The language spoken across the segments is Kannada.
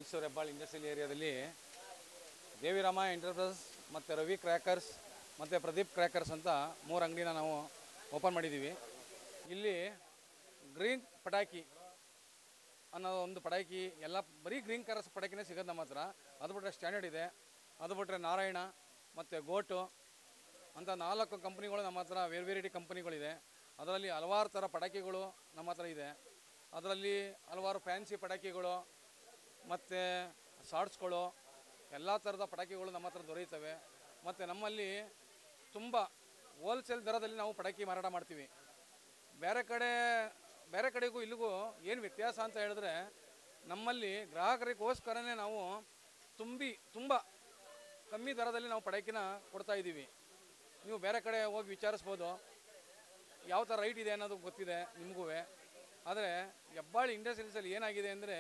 ಮೈಸೂರು ಹೆಬ್ಬಾಳು ಇಂಡಸ್ಟ್ರಿಯಲ್ ಏರಿಯಾದಲ್ಲಿ ದೇವಿರಾಮ ಎಂಟರ್ಪ್ರೈಸಸ್ ಮತ್ತು ರವಿ ಕ್ರ್ಯಾಕರ್ಸ್ ಮತ್ತು ಪ್ರದೀಪ್ ಕ್ರ್ಯಾಕರ್ಸ್ ಅಂತ 3 ಅಂಗಡಿನ ನಾವು ಓಪನ್ ಮಾಡಿದ್ದೀವಿ. ಇಲ್ಲಿ ಗ್ರೀನ್ ಪಟಾಕಿ ಅನ್ನೋ ಒಂದು ಪಟಾಕಿ ಎಲ್ಲ ಬರೀ ಗ್ರೀನ್ ಕಲರ್ಸ್ ಪಟಾಕಿನೇ ಸಿಗೋದು ನಮ್ಮ ಹತ್ರ. ಅದು ಬಿಟ್ಟರೆ ಸ್ಟ್ಯಾಂಡರ್ಡ್ ಇದೆ, ಅದು ಬಿಟ್ಟರೆ ನಾರಾಯಣ ಮತ್ತು ಗೋಟು ಅಂತ 4 ಕಂಪ್ನಿಗಳು ನಮ್ಮ ಹತ್ರ ವೆರೈಟಿ ಕಂಪ್ನಿಗಳಿದೆ. ಅದರಲ್ಲಿ ಹಲವಾರು ಥರ ಪಟಾಕಿಗಳು ನಮ್ಮ ಹತ್ರ ಇದೆ. ಅದರಲ್ಲಿ ಹಲವಾರು ಫ್ಯಾನ್ಸಿ ಪಟಾಕಿಗಳು ಮತ್ತು ಶಾರ್ಟ್ಸ್ಗಳು ಎಲ್ಲ ಥರದ ಪಟಾಕಿಗಳು ನಮ್ಮ ಹತ್ರ ದೊರೆಯುತ್ತವೆ. ಮತ್ತು ನಮ್ಮಲ್ಲಿ ತುಂಬ ಹೋಲ್ಸೇಲ್ ದರದಲ್ಲಿ ನಾವು ಪಟಾಕಿ ಮಾರಾಟ ಮಾಡ್ತೀವಿ. ಬೇರೆ ಕಡೆಗೂ ಇಲ್ಲಿಗೂ ಏನು ವ್ಯತ್ಯಾಸ ಅಂತ ಹೇಳಿದ್ರೆ, ನಮ್ಮಲ್ಲಿ ಗ್ರಾಹಕರಿಗೋಸ್ಕರನೇ ನಾವು ತುಂಬ ಕಮ್ಮಿ ದರದಲ್ಲಿ ನಾವು ಪಟಾಕಿನ ಕೊಡ್ತಾಯಿದ್ದೀವಿ. ನೀವು ಬೇರೆ ಕಡೆ ಹೋಗಿ ವಿಚಾರಿಸ್ಬೋದು, ಯಾವ ಥರ ರೈಟ್ ಇದೆ ಅನ್ನೋದು ಗೊತ್ತಿದೆ ನಿಮಗೂ. ಆದರೆ ಹೆಬ್ಬಾಳು ಇಂಡಸ್ಟ್ರೀಸಲ್ಲಿ ಏನಾಗಿದೆ ಅಂದರೆ,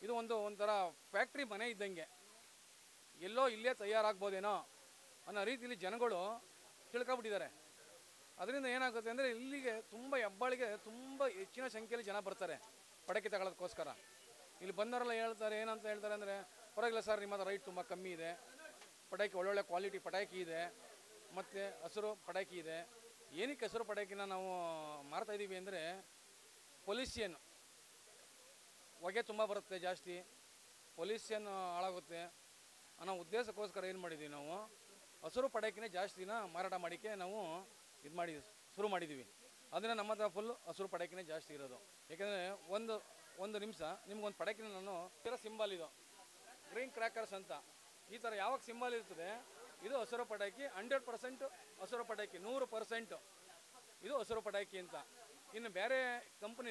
ಇದು ಒಂಥರ ಫ್ಯಾಕ್ಟ್ರಿ ಮನೆ ಇದ್ದಂಗೆ, ಎಲ್ಲೋ ಇಲ್ಲೇ ತಯಾರಾಗ್ಬೋದೇನೋ ಅನ್ನೋ ರೀತಿಯಲ್ಲಿ ಜನಗಳು ತಿಳ್ಕೊಬಿಟ್ಟಿದ್ದಾರೆ. ಅದರಿಂದ ಏನಾಗುತ್ತೆ ಅಂದರೆ, ಇಲ್ಲಿಗೆ ಹೆಬ್ಬಾಳಿಗೆ ತುಂಬ ಹೆಚ್ಚಿನ ಸಂಖ್ಯೆಯಲ್ಲಿ ಜನ ಬರ್ತಾರೆ ಪಟಾಕಿ ತಗೊಳ್ಳೋದಕ್ಕೋಸ್ಕರ. ಇಲ್ಲಿ ಬಂದವರೆಲ್ಲ ಏನಂತ ಹೇಳ್ತಾರೆ ಅಂದರೆ, ಪರವಾಗಿಲ್ಲ ಸರ್, ನಿಮ್ಮ ಹತ್ರ ರೈಟ್ ತುಂಬ ಕಮ್ಮಿ ಇದೆ, ಪಟಾಕಿ ಒಳ್ಳೊಳ್ಳೆ ಕ್ವಾಲಿಟಿ ಪಟಾಕಿ ಇದೆ, ಮತ್ತು ಹಸಿರು ಪಟಾಕಿ ಇದೆ. ಏನಕ್ಕೆ ಹಸಿರು ಪಟಾಕಿನ ನಾವು ಮಾರ್ತಾಯಿದ್ದೀವಿ ಅಂದರೆ, ಪೊಲ್ಯೂಷನ್ ಹೊಗೆ ತುಂಬ ಬರುತ್ತೆ ಜಾಸ್ತಿ, ಪೊಲ್ಯೂಷನ್ ಹಾಳಾಗುತ್ತೆ ಅನ್ನೋ ಉದ್ದೇಶಕ್ಕೋಸ್ಕರ ಏನು ಮಾಡಿದ್ದೀವಿ, ನಾವು ಹಸಿರು ಪಟಾಕಿನೇ ಜಾಸ್ತಿನ ಮಾರಾಟ ಮಾಡೋಕ್ಕೆ ನಾವು ಶುರು ಮಾಡಿದ್ದೀವಿ. ಅದನ್ನು ನಮ್ಮ ಹತ್ರ ಫುಲ್ ಹಸಿರು ಪಟಾಕಿನೇ ಜಾಸ್ತಿ ಇರೋದು. ಏಕೆಂದರೆ ಒಂದು ನಿಮಿಷ ನಿಮ್ಗೊಂದು ಪಟಾಕಿನ ನಾನು ಸಿಂಬಲ್ ಇದು ಗ್ರೀನ್ ಕ್ರ್ಯಾಕರ್ಸ್ ಅಂತ, ಈ ಥರ ಯಾವಾಗ ಸಿಂಬಲ್ ಇರ್ತದೆ, ಇದು ಹಸಿರು ಪಟಾಕಿ, 100% ಹಸಿರು ಪಟಾಕಿ, 100% ಇದು ಹಸಿರು ಪಟಾಕಿ ಅಂತ. ಇನ್ನು ಬೇರೆ ಕಂಪ್ನಿ